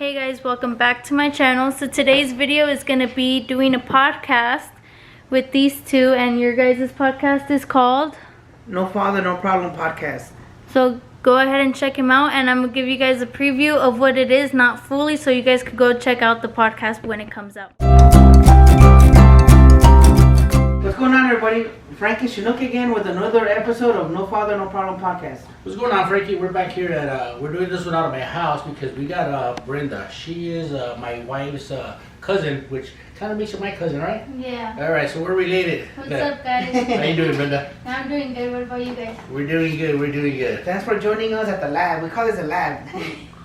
Hey guys, welcome back to my channel. So today's video is going to be doing a podcast with these two, and your guys' podcast is called No Father, No Problem podcast. So go ahead and check him out, and I'm going to give you guys a preview of what it is, not fully, so you guys could go check out the podcast when it comes out. What's going on, everybody? Frankie Chinook again with another episode of No Father, No Problem podcast. What's going on, Frankie? We're back here at, we're doing this one out of my house because we got Brenda. She is my wife's cousin, which kind of makes her my cousin, right? Yeah. All right, so we're related. What's up, guys? How you doing, Brenda? I'm doing good. What about you guys? We're doing good, we're doing good. Thanks for joining us at the lab. We call this a lab.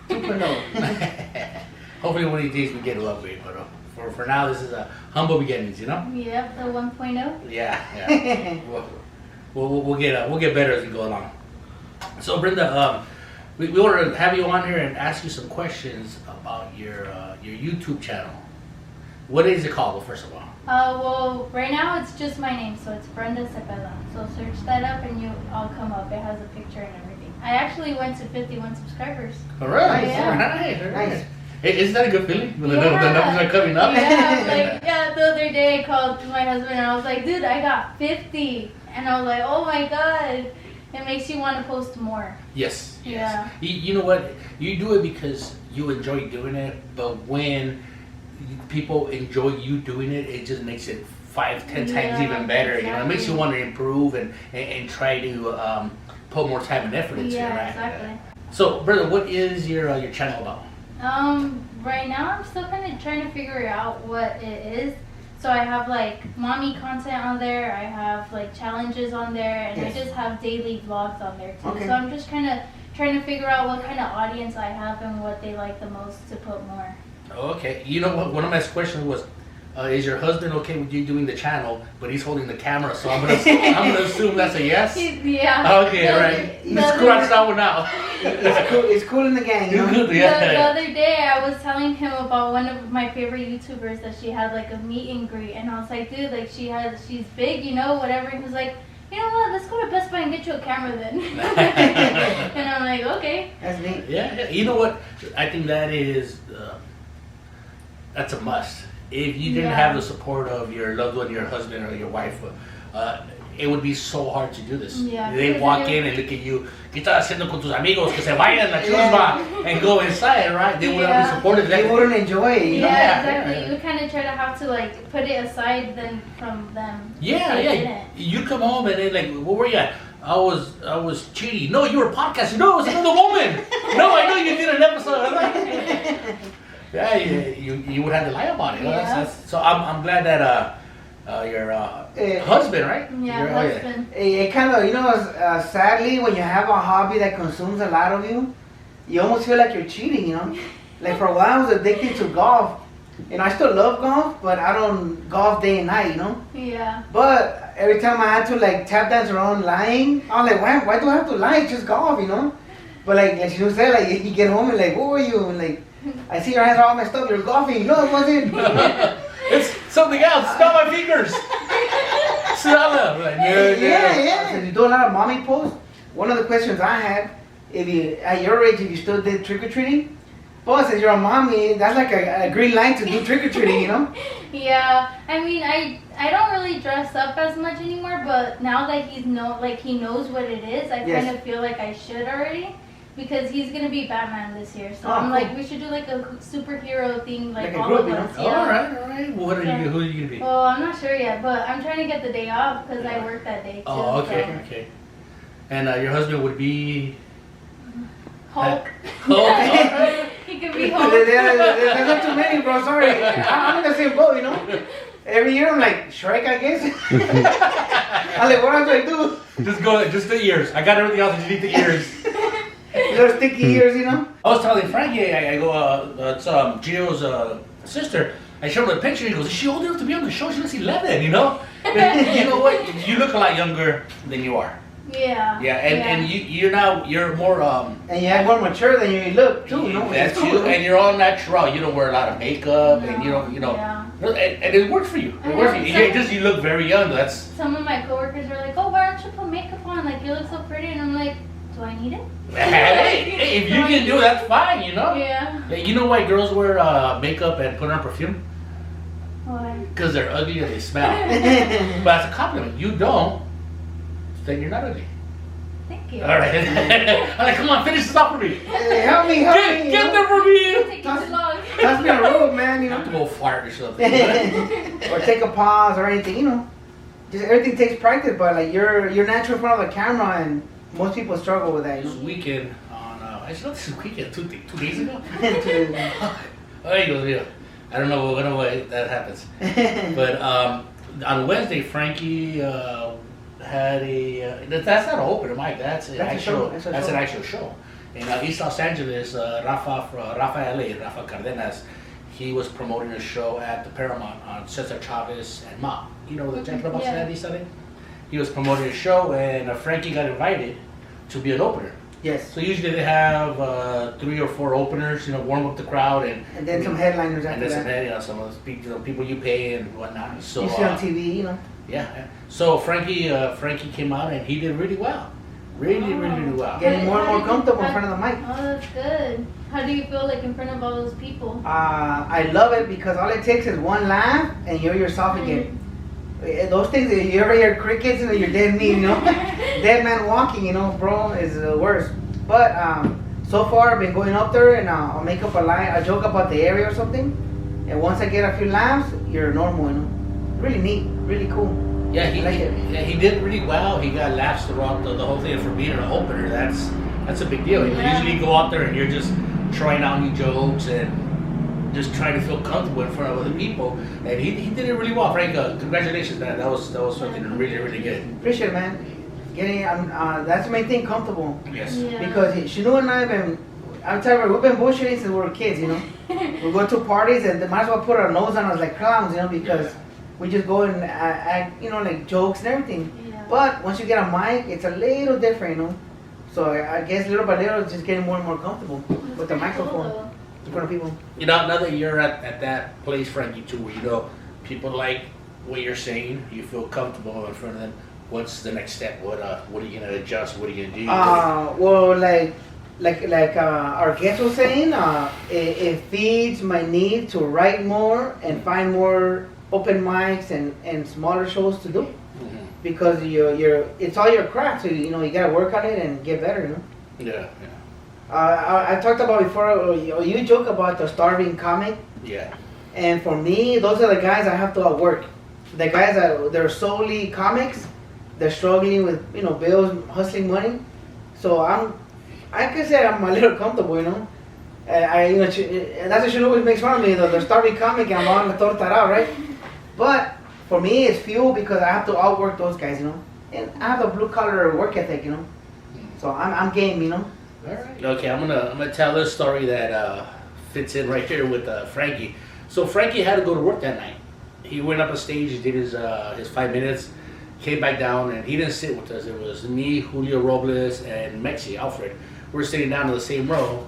2.0. Hopefully one of these days we get to upgrade, but for now this is a humble beginnings, you know? Yep, the 1.0. Yeah. we'll get better as we go along. So Brenda, we want to have you on here and ask you some questions about your YouTube channel. What is it called, first of all? Well, right now it's just my name, so it's Brenda Cepeda. So search that up and I'll come up. It has a picture and everything. I actually went to 51 subscribers. All right, Yeah. all right. Nice. Hey, isn't that a good feeling when the numbers are coming up? Yeah, the other day I called my husband and I was like, dude, I got 50. And I was like, oh my God. It makes you want to post more. Yes. Yeah. You know what? You do it because you enjoy doing it, but when people enjoy you doing it, it just makes it 5-10 times even better. Exactly. You know, it makes you want to improve and try to put more time and effort into it, right? Exactly. So, brother, what is your channel about? Right now I'm still kind of trying to figure out what it is. So I have like mommy content on there, I have like challenges on there, and Yes. I just have daily vlogs on there too. Okay. So I'm just kind of trying to figure out what kind of audience I have and what they like the most to put more. Okay. You know what? One of my questions was, is your husband okay with you doing the channel, but he's holding the camera, so I'm gonna assume that's a yes? Yeah. Okay, all right. Let's scratch that one out. It's cool in the gang, you know? The other day I was telling him about one of my favorite YouTubers that she had like a meet and greet, and I was like, dude, like she's big, you know, whatever. And he was like, you know what, let's go to Best Buy and get you a camera then. And I'm like, okay. That's neat. Yeah. You know what? I think that is that's a must. If you didn't have the support of your loved one, your husband or your wife, it would be so hard to do this. Yeah. They walk in and look at you, ¿qué estás haciendo con tus amigos? Que se vayan a chusma and go inside, right? They would not be supportive. They wouldn't enjoy it, you know? Yeah, exactly. You kind of try to have to like put it aside then from them. Yeah. You come home and then like, where were you at? I was cheating. No, you were podcasting. No, it was another woman. No, I know you did an episode. Yeah, you would have to lie about it. Yeah. So I'm glad that your husband, right? Yeah, Your- husband. It kind of, you know, sadly, when you have a hobby that consumes a lot of you, you almost feel like you're cheating, you know? Like for a while, I was addicted to golf. And I still love golf, but I don't golf day and night, you know? Yeah. But every time I had to like tap dance around lying, I was like, why do I have to lie? It's just golf, you know? But like you said, like you get home and like, what were you? And like, I see your hands are all messed up. You're golfing. No, it wasn't. It's something else. Smell my fingers. Smell them. Like, Yeah. So you do a lot of mommy posts. One of the questions I had, if you at your age, if you still did trick or treating, but since you're a mommy, that's like a green line to do trick or treating, you know? Yeah, I mean, I don't really dress up as much anymore, but now that he knows what it is, I Yes. kind of feel like I should already, because he's gonna be Batman this year. So Oh, I'm cool. like, we should do like a superhero thing, like Like a all group, of you know? us. All Yeah. right. What are you? Who are you gonna be? Well, I'm not sure yet, but I'm trying to get the day off because I work that day too. Oh, okay. So. Okay. And your husband would be Hulk. Hulk. He could be Hulk. There's not too many, bro. Sorry. I'm in the same boat, you know? Every year I'm like, Shrek, I guess. I'm like, what do I do? Just the ears. I got everything else. I just need the ears. Little sticky ears, you know? I was telling Frankie, I go, it's Gio's sister. I showed him a picture. He goes, "Is she old enough to be on the show? She looks 11, you know." And you know what? You look a lot younger than you are. Yeah. Yeah, and you're more And you act more mature than you look, too, you know? which is that's cool, you, no? and you're all natural. You don't wear a lot of makeup, and you know. Yeah. And it works for you. I It works for know, you. You look very young. That's Some of my coworkers are like, oh, why don't you put makeup on? Like, you look so pretty. And I'm like, Do I need it? Hey, if you can do it, that's fine, you know? Yeah. Hey, you know why girls wear makeup and put on perfume? Why? Because they're ugly and they smell. But as a compliment, you don't, then you're not ugly. Thank you. All right. I'm like, come on, finish this up for me. Hey, help me, Get there for me. Taking too long. That's me a rule, man, you You have to know. go fart or something. Or take a pause or anything, you know. Just everything takes practice, but like you're natural in front of the camera, and most people struggle with that. You This weekend on, I said this weekend, two days ago. know? Oh, Dios mío. I don't know when that happens. But on Wednesday, Frankie had a. That's not an open mic. That's an actual. That's a That's show. an actual show. In East Los Angeles, Rafa Cardenas, he was promoting a show at the Paramount on Cesar Chavez and Ma. You know the gentleman about Yeah. that? He was promoting a show, and Frankie got invited to be an opener. Yes. So usually they have 3 or 4 openers, warm up the crowd, and And then some headliners and after then some that. some of the people you pay and whatnot. So You see on TV, you know. yeah. So Frankie came out and he did really well, really well. Getting more and more comfortable in how- front of the mic. Oh, that's good. How do you feel like in front of all those people? I love it because all it takes is one laugh and you're yourself again. Those things, you ever hear crickets and you're dead meat, you know? Dead man walking, you know, bro, is the worst. But so far I've been going up there and I'll make up a joke about the area or something. And once I get a few laughs, you're normal, you know? Really neat, really cool. Yeah, I like it. he did really well. He got laughs throughout the whole thing. For being an opener, that's a big deal. Yeah. Usually you go out there and you're just trying out new jokes and just trying to feel comfortable in front of other people. And he did it really well. Frank, congratulations, man. That was something really good. Appreciate it, man. Getting, that's the main thing, comfortable. Yes. Yeah. Because Shinu and I have been, I'm telling you, we've been bullshitting since we were kids, you know? We go to parties and they might as well put our nose on us like clowns, you know, because we just go and act, you know, like jokes and everything. Yeah. But once you get a mic, it's a little different, you know? So I guess little by little, it's just getting more and more comfortable with the That's pretty microphone cool, in front of people. Now that you're at that place, Frankie, too, where people like what you're saying, you feel comfortable in front of them. What's the next step? What are you gonna adjust? What are you gonna do? Well, like our guest was saying, it feeds my need to write more and find more open mics and smaller shows to do. Mhm. Because it's all your craft, so you gotta work on it and get better, you know. Yeah, I talked about before. You joke about the starving comic, yeah. and for me, those are the guys I have to outwork. The guys that they're solely comics, they're struggling with bills, hustling money. So I can say I'm a little comfortable, you know. That's what she always makes fun of me. The starving comic, and I'm on the tortarao, right? But for me, it's fuel because I have to outwork those guys, you know. And I have a blue collar work ethic, you know. So I'm game, you know. All right. Okay, I'm gonna tell this story that fits in right here with Frankie. So Frankie had to go to work that night. He went up on stage, he did his 5 minutes, came back down, and he didn't sit with us. It was me, Julio Robles, and Mexi Alfred. We're sitting down in the same row.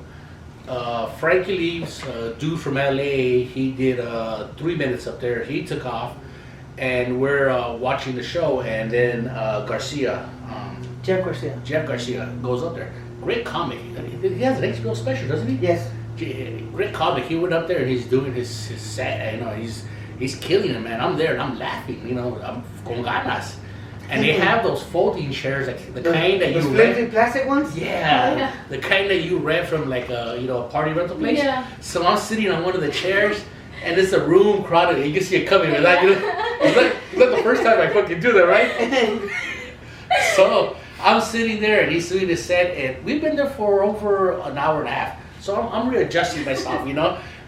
Frankie leaves. Dude from LA, he did 3 minutes up there. He took off, and we're watching the show. And then Garcia, Jeff Garcia, goes up there. Great comic. He has an HBO special, doesn't he? Yes. Great comic. He went up there and he's doing his set. He's killing it, man. I'm there and I'm laughing. I'm con ganas. And they have those folding chairs, like the kind that those you flimsy rent. plastic ones. Yeah, Yeah. the kind that you rent from like a party rental place. Yeah. So I'm sitting on one of the chairs, and it's a room crowded. And you can see it coming. It's not the first time I fucking do that, right? So I'm sitting there, and he's doing his set, and we've been there for over an hour and a half. So I'm readjusting myself,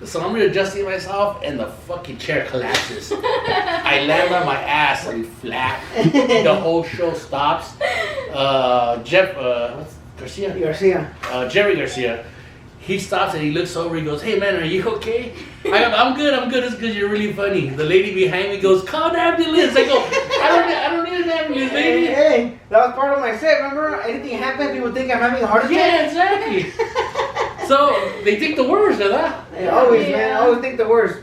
So I'm readjusting myself, and the fucking chair collapses. I land on my ass and flat. The whole show stops. Jeff, what's Garcia? Jerry Garcia. He stops and he looks over. He goes, "Hey man, are you okay?" I'm good. It's because you're really funny. The lady behind me goes, "Call an ambulance." I go, I don't need an ambulance, lady. Hey, that was part of my set. Remember, anything happens, people think I'm having a heart attack. Yeah, exactly. So they think the worst of that. Always, Yeah. man. I always think the worst.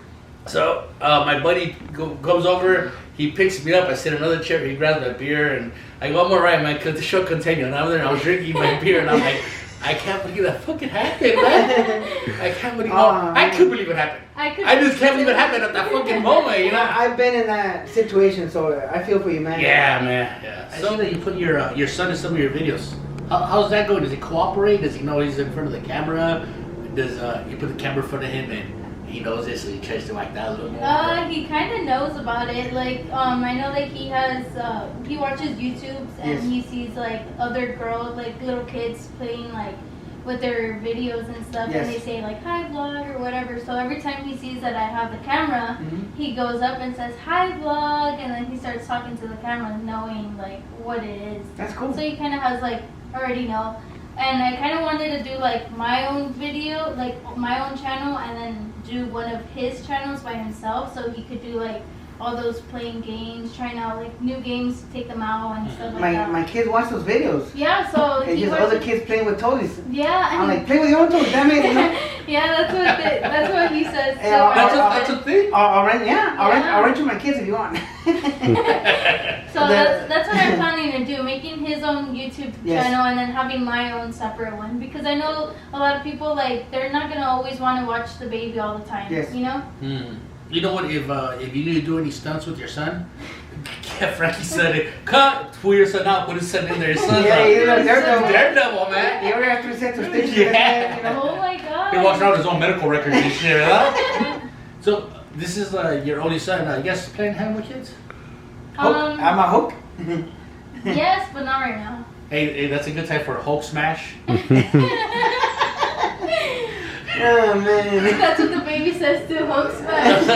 So my buddy comes over. he picks me up. I sit in another chair. He grabs my beer, and I go, I'm all right, man, because the show continued. And I was there, and I was drinking my beer, and I'm like, I can't believe that fucking happened, man. I can't believe. I couldn't believe it happened. I just can't believe it happened at that fucking moment, you know. I've been in that situation, so I feel for you, man. Yeah, man. Yeah. I see that you put your son in some of your videos. How's that going? Does he cooperate? Does he know he's in front of the camera? Does you put the camera in front of him and he knows this, so he tries to act out a little more? He kind of knows about it. Like, I know like he has, he watches YouTubes and Yes. he sees like other girls, like little kids playing like with their videos and stuff, Yes. and they say like hi vlog or whatever. So every time he sees that I have the camera, he goes up and says hi vlog, and then he starts talking to the camera, knowing like what it is. That's cool. So he kind of has like already know. And I kind of wanted to do like my own video, like my own channel, and then do one of his channels by himself, so he could do like all those playing games, trying out like new games, take them out and stuff like that. My kids watch those videos. Yeah, so It's he just other kids playing with toys. Yeah, and I'm like, play with your own toys, damn it, you know? yeah, that's what he says. Hey, So That's a thing? I'll rent to my kids if you want. So that's what I'm planning to do, making his own YouTube Yes. channel and then having my own separate one, because I know a lot of people like they're not gonna always want to watch the baby all the time. Yes. You know. You know what? If you need to do any stunts with your son, get Frankie's son. Cut. Pull your son out. Put his son in there. His son's Yeah, he's a daredevil. Daredevil, man. You already have 3 sets of stitches. Yeah. You know? Oh my god. He walks around with his own medical records and shit. Huh? So this is your only son. You guys playing Animal Kids? Hook. I'm a hook. Yes, but not right now. Hey, that's a good time for a Hulk smash. Oh man. That's what the baby says to Hulk smash.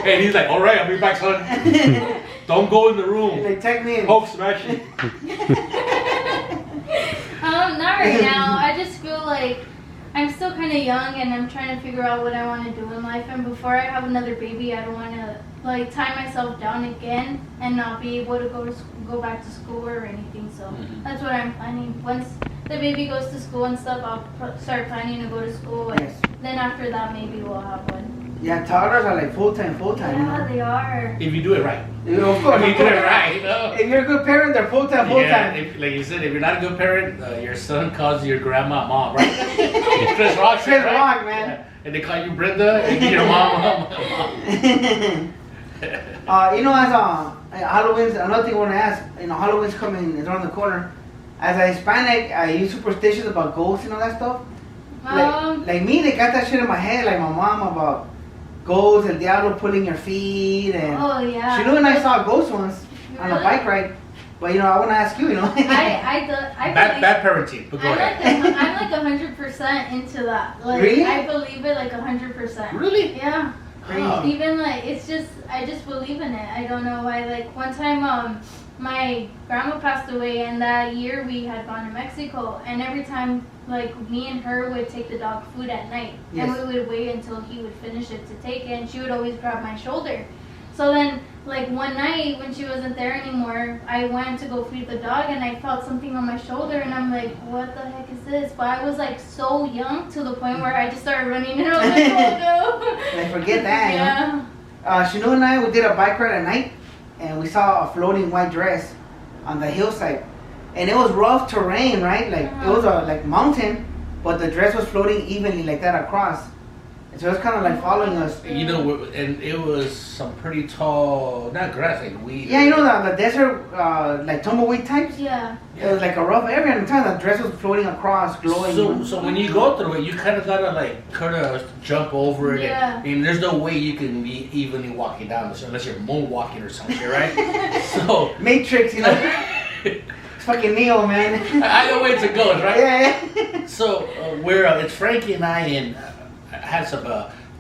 And he's like, all right, I'll be back, son. Don't go in the room. Like, take me in. Hulk smashing. Not right now. I just feel like I'm still kind of young and I'm trying to figure out what I want to do in life. And before I have another baby, I don't want to like tie myself down again and not be able to go back to school or anything. So that's what I'm planning. Once the baby goes to school and stuff, I'll start planning to go to school. And Yes. then after that, maybe we'll have one. Yeah, toddlers are like full time. Yeah, they are. If you do it right. You know, of course. If you do it right, you know. If you're a good parent, they're full time. Yeah, like you said, if you're not a good parent, your son calls your grandma mom, right? Chris Rock, Chris right? Rock, man. Yeah. And they call you Brenda, and your mom. You know, as Halloween's another thing I want to ask. You know, Halloween's coming, it's around the corner. As a Hispanic, are you superstitious about ghosts and all that stuff? Like me, they got that shit in my head, like my mom about ghosts, el diablo pulling your feet, and Oh yeah. she knew when I saw a ghost once on a Really? bike ride. But you know, I want to ask you, you know. I Bad parenting, but go ahead. I'm like 100% into that. Like, Really? I believe it like 100%. Really? Yeah. Oh. Even like it's just I just believe in it. I don't know why. Like one time my grandma passed away, and that year we had gone to Mexico, and every time like me and her would take the dog food at night, Yes. and we would wait until he would finish it to take it, and she would always grab my shoulder. So then like one night when she wasn't there anymore, I went to go feed the dog and I felt something on my shoulder and I'm like, what the heck is this? But I was like so young to the point where I just started running and I was like, oh no. Like, forget that, you know? Yeah. Shanu and I, we did a bike ride at night, and we saw a floating white dress on the hillside. And it was rough terrain, right? Like, it was a like mountain, but the dress was floating evenly like that across. And so it was kind of like following us. You know, and it was some pretty tall, not grass, like weed. Yeah, you know, the desert, like tumbleweed types? Yeah. It was like a rough area, and the time the dress was floating across, glowing. you know? So when you go through it, you kind of gotta like kind of jump over it. Yeah. I mean, there's no way you can be evenly walking down this unless you're moonwalking or something, right? So Matrix, you know? It's fucking Neo, man. either way it's a ghost, right? Yeah. So it's Frankie and I, and had some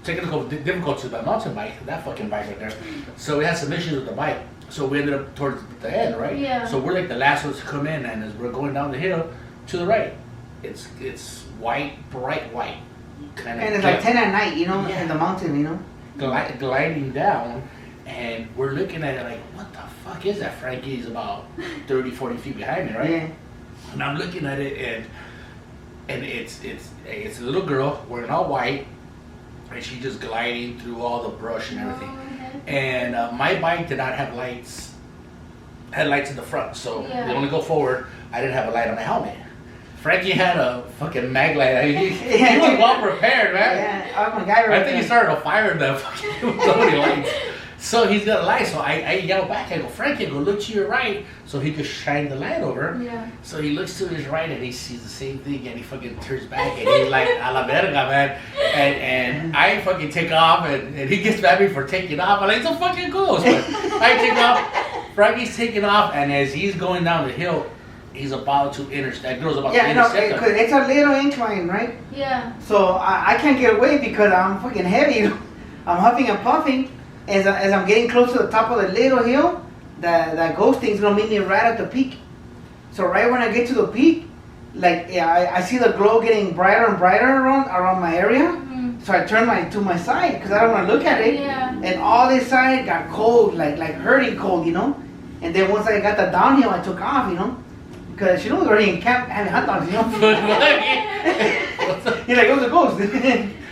technical difficulties with my mountain bike, that fucking bike right there. So we had some issues with the bike. So we ended up towards the end, right? Yeah. So we're like the last ones to come in, and as we're going down the hill to the right, it's white, bright white, kind of. And it's like 10 at night, you know, Yeah. in the mountain, you know? gliding down, and we're looking at it like, what the fuck is that? Frankie's about 30, 40 feet behind me, right? Yeah. And I'm looking at it, and it's a little girl wearing all white, and she's just gliding through all the brush and everything. and my bike did not have lights. Had lights in the front, so Yeah. they only go forward. I didn't have a light on my helmet. Frankie had a fucking mag light. He was well prepared, man. Yeah, I'm a guy right I think he started a fire in the fucking so many lights. So he's got a light. So I yell back. I go, Frankie, go look to your right, so he could shine the light over. Yeah. So he looks to his right and he sees the same thing, and he fucking turns back and he's like, a la verga, man. And I fucking take off, and he gets mad at me for taking off. I'm like, it's a fucking ghost. But I take off. Frankie's taking off, and as he's going down the hill, he's about to intercept. That girl's about to intercept because him. it's a little incline, right? Yeah. So I can't get away because I'm fucking heavy. I'm huffing and puffing. As I'm getting close to the top of the little hill, that ghost thing's gonna meet me right at the peak. So right when I get to the peak, like I see the glow getting brighter and brighter around my area. Mm-hmm. So I turn to my side because I don't want to look at it. Yeah. And all this side got cold, like hurting cold, you know. And then once I got the downhill, I took off, you know, because was already in camp having hot dogs, you know. You're like, it was a ghost.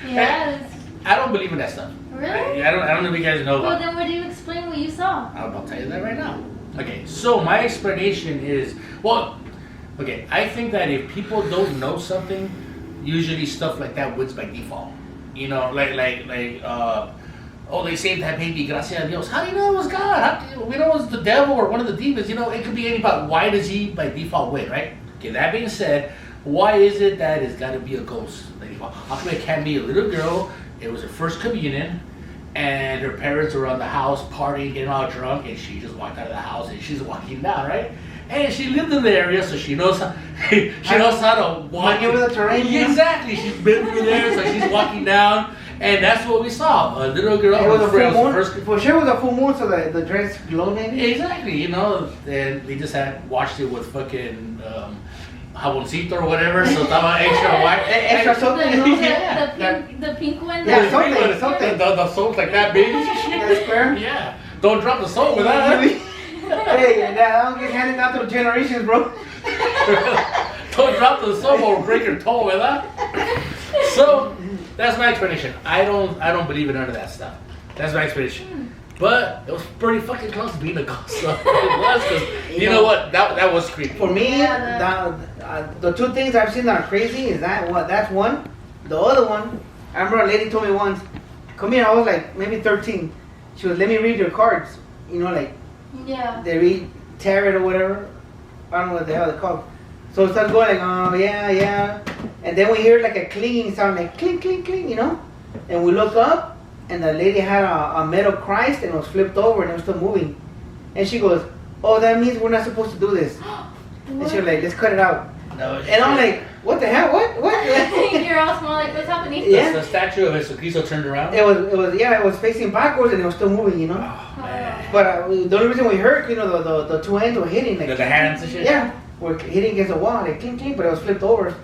Yes. I don't believe in that stuff. Really? I don't know if you guys know. Well, then what do you explain what you saw? I'll tell you that right now. Okay, so my explanation is, well, okay, I think that if people don't know something, usually stuff like that wins by default. You know, oh, they saved that baby, gracias a Dios. How do you know it was God? We know it was the devil or one of the demons. You know, it could be anybody. Why does he by default win, right? Okay, that being said, why is it that it's got to be a ghost? How come it can't be a little girl? It was her first communion, and her parents were on the house partying, getting all drunk, and she just walked out of the house and she's walking down, right? And she lived in the area, so she knows how, to walk over the terrain. Exactly, she's been through there, so she's walking down, and that's what we saw. A little girl. It was a full moon. First, For sure, it was a full moon, so the dress glowed maybe. exactly, you know, and they just had watched it with fucking jaboncito or whatever, so estaba extra white. Extra something. The pink one. Yeah, that- something. The soap's like that big. That's fair. Yeah. Don't drop the soap with that. Hey, that don't get handed down through generations, bro. Don't drop the soap or break your toe with that. So that's my explanation. I don't believe in none of that stuff. That's my explanation. But it was pretty fucking close to being a ghost. So it was, because you know what? That was creepy. For me, the two things I've seen that are crazy is that's one. The other one, I remember a lady told me once, come here, I was like maybe 13. She was, let me read your cards. You know, like Yeah. they read tarot or whatever. I don't know what the hell they're called. So it starts going like, oh yeah. And then we hear like a clinging sound, like clink, clink, clink, you know? And we look up, and the lady had a metal Christ, and it was flipped over, and it was still moving. And she goes, oh, that means we're not supposed to do this. And she was like, let's cut it out. No, And I'm like, what the hell? What? You're all small, like, what's happening? Yeah. The statue of Jesucristo turned around. It was facing backwards, and it was still moving, you know? Oh, man. But the only reason we heard, you know, the two ends were hitting, like, The hands and shit. yeah, were hitting against the wall, like clink, clink, but it was flipped over.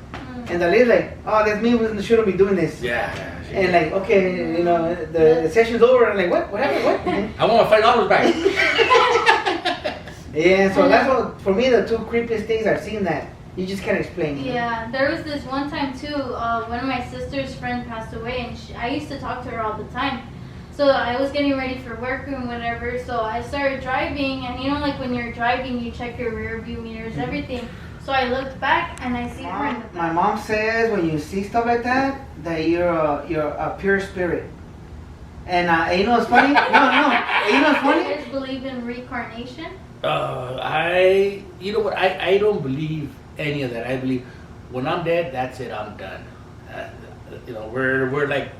And the lady's like, oh, that's me, we shouldn't be doing this. Yeah. And like, okay, you know, the session's over, and like, what happened, what? I want my $5 back. Yeah, so that's what, for me, the two creepiest things I've seen that you just can't explain. You know? Yeah, there was this one time too, one of my sister's friend passed away, and I used to talk to her all the time. So I was getting ready for work and whatever, so I started driving, and you know, like when you're driving, you check your rear view mirrors, everything. So I looked back, and I see her in the My mom says when you see stuff like that you're a pure spirit. And you know what's funny? No. You know what's You funny? guys believe in reincarnation? You know what? I don't believe any of that. I believe when I'm dead, that's it. I'm done. You know, we're like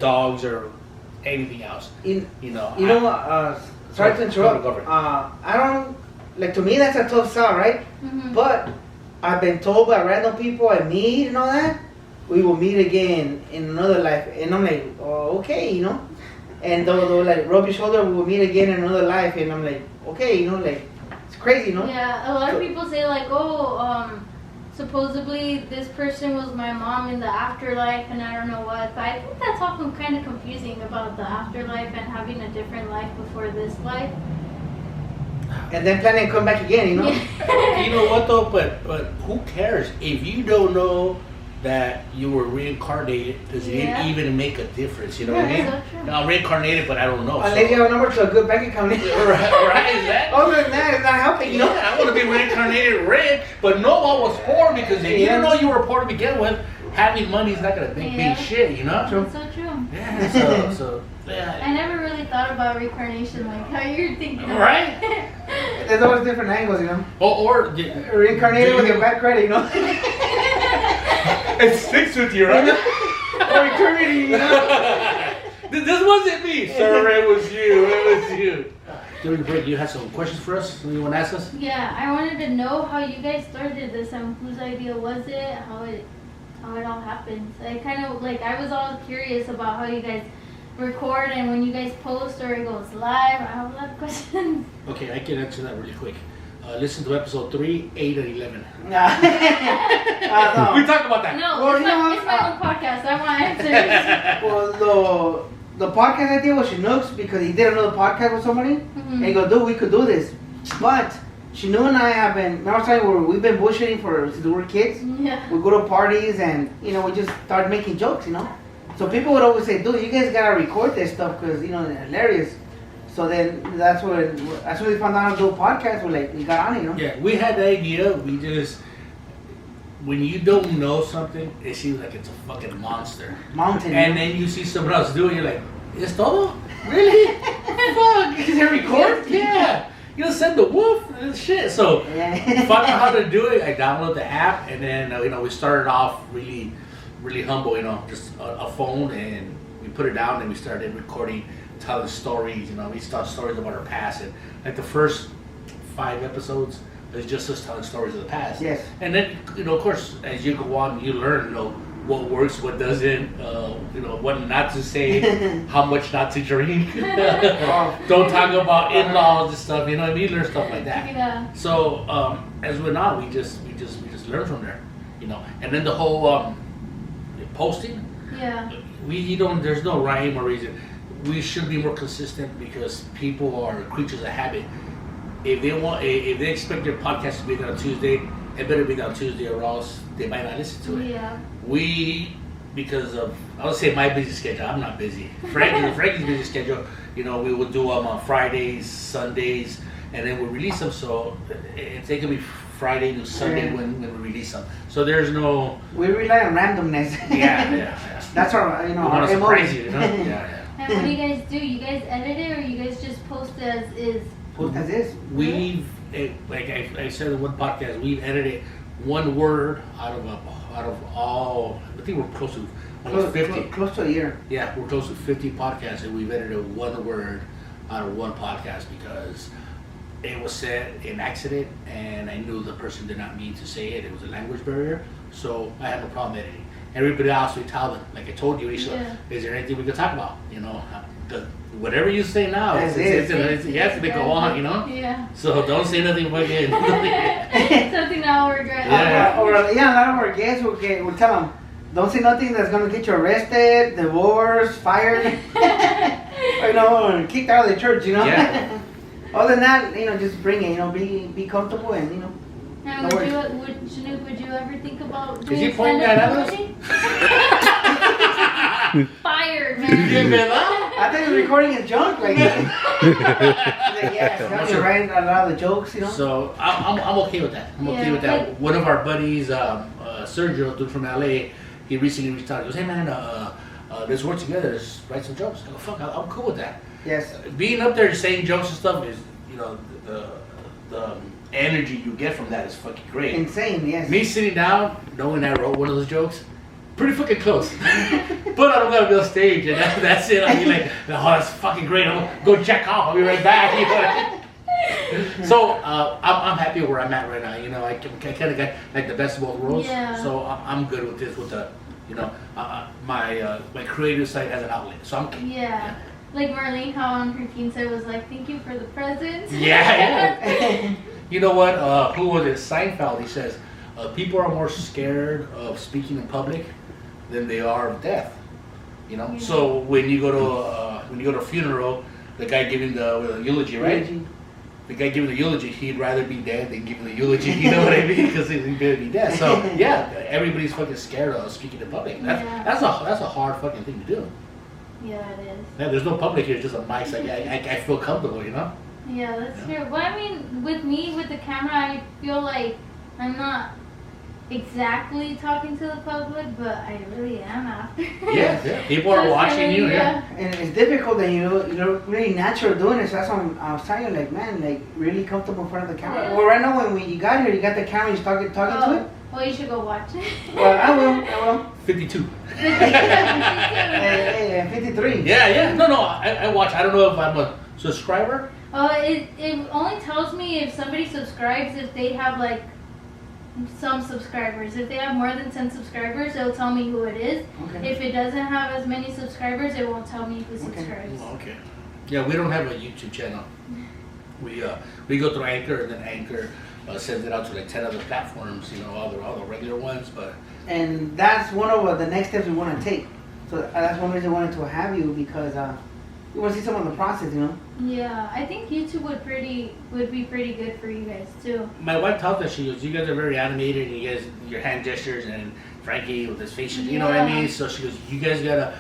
dogs or anything else. You know. know, sorry to interrupt. Go for it. I don't, like, to me that's a tough sell, right? Mm-hmm. But I've been told by random people I meet and all that, we will meet again in another life. And I'm like, oh, okay, you know. And they'll like rub your shoulder, we will meet again in another life. And I'm like, okay, you know, like, it's crazy, you know. Yeah, a lot of people say like, supposedly this person was my mom in the afterlife, and I don't know what. But I think that's often kind of confusing about the afterlife and having a different life before this life. And then planning to come back again, you know. Yeah. You know what though? But who cares if you don't know that you were reincarnated because you Yeah. didn't even make a difference. You know what I mean? So true. I'm reincarnated, but I don't know. Unless you have a number to a good bank account. right, exactly. Other than that, it's not helping. You know. Yeah, I want to be reincarnated rich, but no one was poor because if you didn't know you were poor to begin with, having money is not gonna make me shit, you know? True. That's so true. Yeah, so yeah. I never really thought about reincarnation like how you're thinking. Right? There's always different angles, you know. Or Reincarnated with your bad credit, you know. It sticks with you, right? Or eternity, you know. This wasn't me, sir. It was you. It was you. During the break, you had some questions for us? Something you want to ask us? Yeah, I wanted to know how you guys started this and whose idea was it, how it all happened. I kind of I was all curious about how you guys record and when you guys post or it goes live. I have a lot of questions. Okay, I can answer that really quick. Listen to episode 3, 8, and 11. Nah. No. We talked about that. No, Well, it's, you know not, what? it's my own podcast. I want answers. Well, the podcast I did was Chinooks because he did another podcast with somebody. And he Mhm. go, dude, we could do this. But Chinook and I have been, remember I was telling you, we've been bullshitting since we were kids. Yeah. We go to parties and, you know, we just start making jokes, you know. So people would always say, dude, you guys gotta record this stuff because, you know, they're hilarious. So then that's when we found out how to do a podcast, we got on it, you know. Yeah, we had the idea. We just, when you don't know something, it seems like it's a fucking monster. Mountain. And then you see someone else do it, you're like, ¿es todo? Really? Fuck. Is it record? Yeah. You know, send the woof and shit. So, Yeah. find out how to do it. I downloaded the app, and then, you know, we started off really, really humble, you know, just a phone, and we put it down, and we started recording, telling stories, you know, we start stories about our past, and like the first 5 episodes is just us telling stories of the past. Yes. And then, you know, of course, as you go on, you learn, you know, what works, what doesn't, you know, what not to say, how much not to drink. Don't talk about in-laws and stuff, you know what I mean? Learn stuff like that. Yeah. So, as we went on, we just learn from there, you know. And then the whole posting, Yeah. there's no rhyme or reason. We should be more consistent because people are creatures of habit. If they expect their podcast to be done on Tuesday, it better be done on Tuesday or else they might not listen to it. Yeah. We, because of, I would say my busy schedule, I'm not busy. Frankie's busy schedule, you know, we would do them on Fridays, Sundays, and then we release them. So they can be Friday to Sunday Yeah. when we release them. So there's no, We rely on randomness. yeah. That's our, you know, We want our to MO. surprise you, you know? Yeah. And what do you guys do? You guys edit it or you guys just post it as is? Post as is. We've, like I said in one podcast, we've edited one word out of all, I think we're close to almost 50. Close to a year. Yeah, we're close to 50 podcasts, and we've edited one word out of one podcast because it was said in accident, and I knew the person did not mean to say it. It was a language barrier, so I had no problem editing. Everybody else, we tell them, like I told you, Isha, Yeah. is there anything we can talk about? You know, whatever you say now, That's you have to go on, you know? Yeah. So don't say nothing fucking. Something that I'll regret. Yeah. Or a lot of our guests will tell them, don't say nothing that's gonna get you arrested, divorced, fired, or, you know, or kicked out of the church, you know. Yeah. Other than that, you know, just bring it, you know, be comfortable and, you know. Now, No would you ever think about Is doing he pointing stand-up at us? comedy? Fired, man. I think the recording is junk, like. Yeah, you're writing a lot of the jokes, you know. So I'm okay with that. I'm okay Yeah, with that. like- One of our buddies, Sergio, dude from LA, he recently reached out. He goes, "Hey man, let's work together. Let's write some jokes." I go, "Fuck, I'm cool with that." Yes. Being up there saying jokes and stuff is, you know, the energy you get from that is fucking great. Insane, yes. Me sitting down, knowing I wrote one of those jokes, pretty fucking close. But I don't gotta be on stage, and that's it. I'll be like, "Oh, that's fucking great. I'm gonna go check off. I'll be right back." You know? So I'm happy where I'm at right now. You know, I kind of got like the best of both worlds. Yeah. So I'm good with this. With the, you know, my creative side has an outlet. So I'm. Yeah. Like Marlene, how on her teen side was like, "Thank you for the presents." Yeah. You know what? Who was it? Seinfeld. He says, people are more scared of speaking in public than they are of death. You know. Yeah. So when you go to a funeral, the guy giving the eulogy, right? the guy giving the eulogy, he'd rather be dead than giving the eulogy. You know what I mean? Because he'd better be dead. So yeah, everybody's fucking scared of speaking in public. That's a hard fucking thing to do. Yeah, it is. Yeah, there's no public here, it's just a mic. So I feel comfortable, you know. Yeah, that's true. Well, I mean, with me, with the camera, I feel like I'm not exactly talking to the public, but I really am after. Yeah. People are watching you, yeah. And it's difficult that you're really natural doing it. So that's what I was telling you, like, man, like, really comfortable in front of the camera. Yeah. Well, right now, when you got here, you got the camera, you started talking to it. Well, you should go watch it. Well, I will. 52. Hey, 53. Yeah. No, I watch. I don't know if I'm a subscriber. It only tells me if somebody subscribes if they have like some subscribers. If they have more than 10 subscribers, it'll tell me who it is. Okay. If it doesn't have as many subscribers, it won't tell me who subscribes. Okay. Yeah, we don't have a YouTube channel. We go through Anchor, and then Anchor sends it out to like 10 other platforms. You know, all the regular ones, but. And that's one of the next steps we want to take. So that's one reason I wanted to have you, because we want to see some of the process, you know. Yeah, I think YouTube would be pretty good for you guys too. My wife tells us, she goes, "You guys are very animated, and you guys, your hand gestures, and Frankie with his facial, you know what I mean." So she goes, "You guys gotta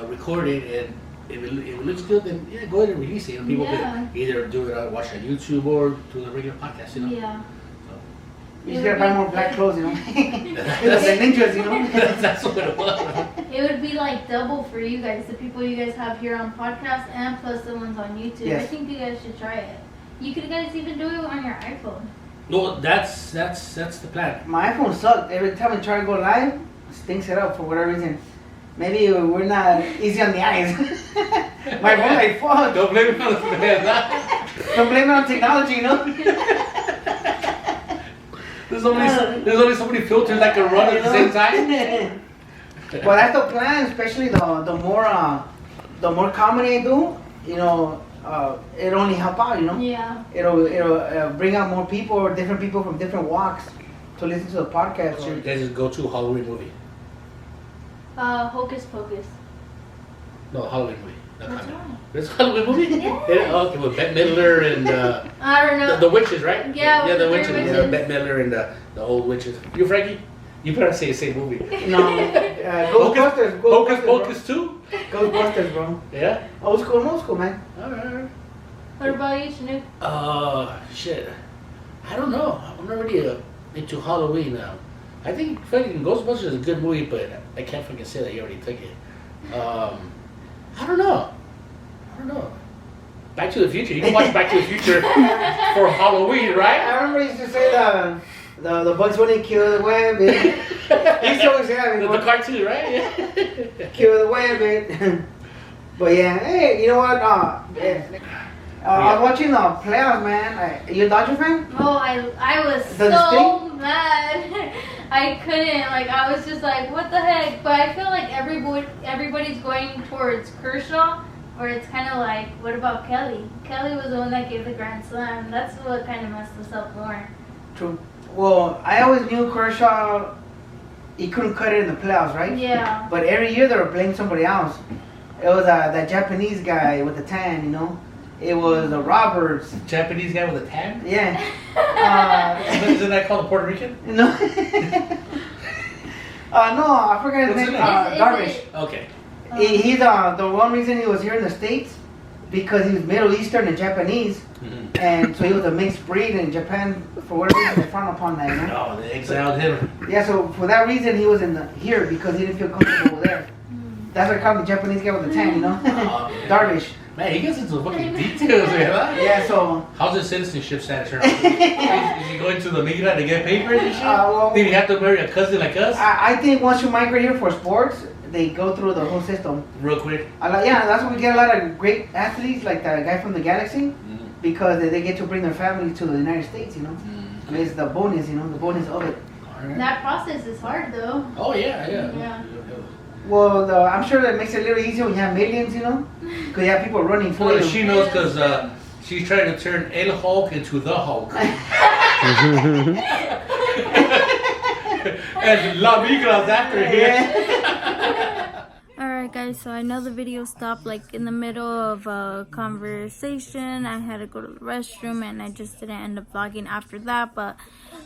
record it, and if it looks good, then yeah, go ahead and release it. You know, people can either do it, watch on YouTube, or do the regular podcast, you know." Yeah. You just gotta buy more black clothes, you know. The ninjas, you know. That's what it was. It would be like double for you guys, the people you guys have here on podcast and plus the ones on YouTube. Yes. I think you guys should try it. You could guys even do it on your iPhone. No, that's the plan. My iPhone sucked. Every time I try to go live, it stinks it up for whatever reason. Maybe we're not easy on the eyes. My phone like fuck. Don't blame it on the fans. Don't blame it on technology, you know. There's only so many filters that can run at the same time. Well, that's the plan, especially the more comedy I do, you know, it only help out, you know. Yeah. It'll bring out more people, or different people from different walks to listen to the podcast. So you guys just go to a Halloween movie. Hocus Pocus. No, Halloween movie. Not What's comedy. wrong? It's a Halloween movie? Yeah. Okay, with Bette Midler and I don't know. the witches, right? Yeah, the with witches. the Yeah, witches. Bette Midler and the old witches. You, Frankie? You better say the same movie. No, Ghostbusters. Hocus bro. Pocus 2? Ghostbusters, bro. Yeah? Old school, man. Alright. What about you, Shanook? Shit. I don't know. I'm not really into Halloween now. I think fucking Ghostbusters is a good movie, but I can't fucking say that you already took it. I don't know. Back to the Future. You can watch Back to the Future for Halloween, right? I remember he used to say the Bugs Bunny kill the rabbit. He used to always say that. The cartoon, right? Yeah. Kill the rabbit. But yeah, hey, you know what? I was watching the playoffs, man. You a Dodger fan? Oh, I was Does it so stink? mad. I couldn't. Like, I was just like, what the heck? But I feel like everybody's going towards Kershaw, where it's kind of like, what about Kelly? Kelly was the one that gave the grand slam. That's what kind of messed us up more. True. Well, I always knew Kershaw, he couldn't cut it in the playoffs, right? Yeah. But every year they were blaming somebody else. It was that Japanese guy with the tan, you know? It was the Roberts. Japanese guy with a tan? Yeah. Isn't that called a Puerto Rican? No. No, I forgot his What's his name. name? Darvish. Okay. He's the one reason he was here in the States, because he was Middle Eastern and Japanese, and so he was a mixed breed in Japan. For whatever reason, they frowned upon that, you know? No, they exiled him. Yeah, so for that reason, he was here because he didn't feel comfortable there. That's why I call him the Japanese guy with the tan, you know? Darvish. Man, he gets into fucking details, man. Huh? Yeah, so. How's his citizenship status right now? Is he going to the Migra to get papers and shit? Well, Did he have to marry a cousin like us? I think once you migrate here for sports, they go through the whole system. Real quick. Yeah, that's why we get a lot of great athletes like that guy from the Galaxy, because they get to bring their family to the United States, you know? And it's the bonus, you know, the bonus of it. Right. That process is hard, though. Oh, yeah. Well, I'm sure that makes it a little easier when you have millions, you know? Because you have people running for Well, you. she knows because she's trying to turn El Hulk into the Hulk. And La Migra's after him. Alright Alright guys, so I know the video stopped like in the middle of a conversation. I had to go to the restroom and I just didn't end up vlogging after that, but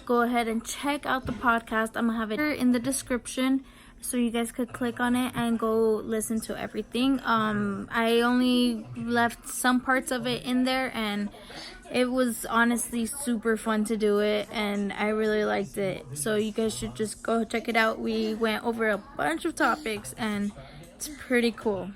go ahead and check out the podcast. I'm gonna have it in the description so you guys could click on it and go listen to everything. I only left some parts of it in there and it was honestly super fun to do it and I really liked it. So you guys should just go check it out. We went over a bunch of topics and it's pretty cool.